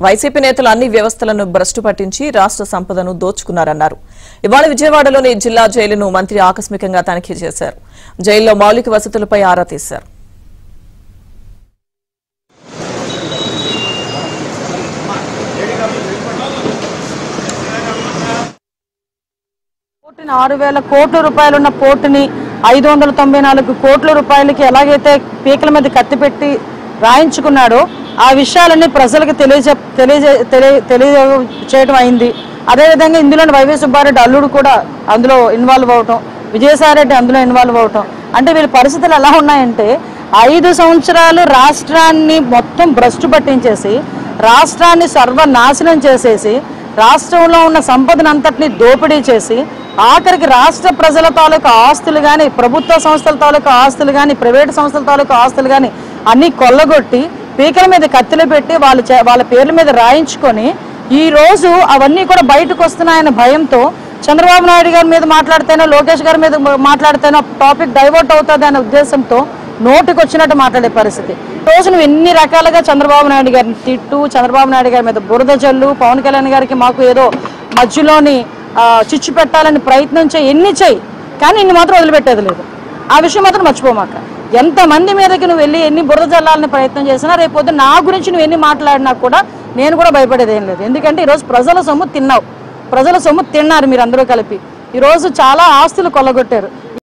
YCP నేతలు అన్ని వ్యవస్థలను భ్రష్టు పట్టించి రాష్ట్ర సంపదను దోచుకున్నారన్నారు. ఇవాళ విజయవాడలోని జిల్లా జైలును మంత్రి ఆకస్మికంగా తనిఖీ చేశారు. జైల్లో మౌలిక వసతులపై ఆరా తీశారు. పోర్టుని 6,000 కోట్ల రూపాయలున్న పోర్టుని 594 కోట్ల రూపాయలకి ఎలాగైతే పీకల మీద కత్తిపెట్టి రాయించుకున్నాడో ఆ విషయాలన్నీ ప్రజలకు తెలియజేయడం అయింది. అదేవిధంగా ఇందులోని వైవి సుబ్బారెడ్డి అల్లుడు కూడా అందులో ఇన్వాల్వ్ అవటం, విజయసాయిరెడ్డి అందులో ఇన్వాల్వ్ అవటం, అంటే వీళ్ళ పరిస్థితులు ఎలా ఉన్నాయంటే 5 సంవత్సరాలు రాష్ట్రాన్ని మొత్తం భ్రష్టు పట్టించేసి రాష్ట్రాన్ని సర్వనాశనం చేసేసి రాష్ట్రంలో ఉన్న సంపదనంతటిని దోపిడీ చేసి ఆఖరికి రాష్ట్ర ప్రజల తాలూకు ఆస్తులు కానీ, ప్రభుత్వ సంస్థల తాలూకు ఆస్తులు కానీ, ప్రైవేటు సంస్థల తాలూకు ఆస్తులు కానీ అన్నీ కొల్లగొట్టి పీకల మీద కత్తిలు పెట్టి వాళ్ళ పేర్ల మీద రాయించుకొని ఈరోజు అవన్నీ కూడా బయటకు వస్తున్నాయన్న భయంతో చంద్రబాబు నాయుడు గారి మీద మాట్లాడితేనో లోకేష్ గారి మీద మాట్లాడితేనో టాపిక్ డైవర్ట్ అవుతుంది అనే ఉద్దేశంతో నోటికి వచ్చినట్టు మాట్లాడే పరిస్థితి. రోజు నువ్వు ఎన్ని రకాలుగా చంద్రబాబు నాయుడు గారిని తిట్టు, చంద్రబాబు నాయుడు గారి మీద బురద జల్లు, పవన్ కళ్యాణ్ గారికి మాకు ఏదో మధ్యలోని చిచ్చు పెట్టాలని ప్రయత్నం చేయి, ఎన్ని చేయి, కానీ ఇన్ని మాత్రం వదిలిపెట్టేది లేదు. ఆ విషయం మాత్రం మర్చిపోమాక. ఎంతమంది మీదకి నువ్వు వెళ్ళి ఎన్ని బురద జల్లాలని ప్రయత్నం చేసినా రేపొద్దు నా గురించి నువ్వు ఎన్ని మాట్లాడినా కూడా నేను కూడా భయపడేది ఏం లేదు. ఎందుకంటే ఈరోజు ప్రజల సొమ్ము తిన్నావు, ప్రజల సొమ్ము తిన్నారు మీరందరూ కలిపి. ఈరోజు చాలా ఆస్తులు కొల్లగొట్టారు.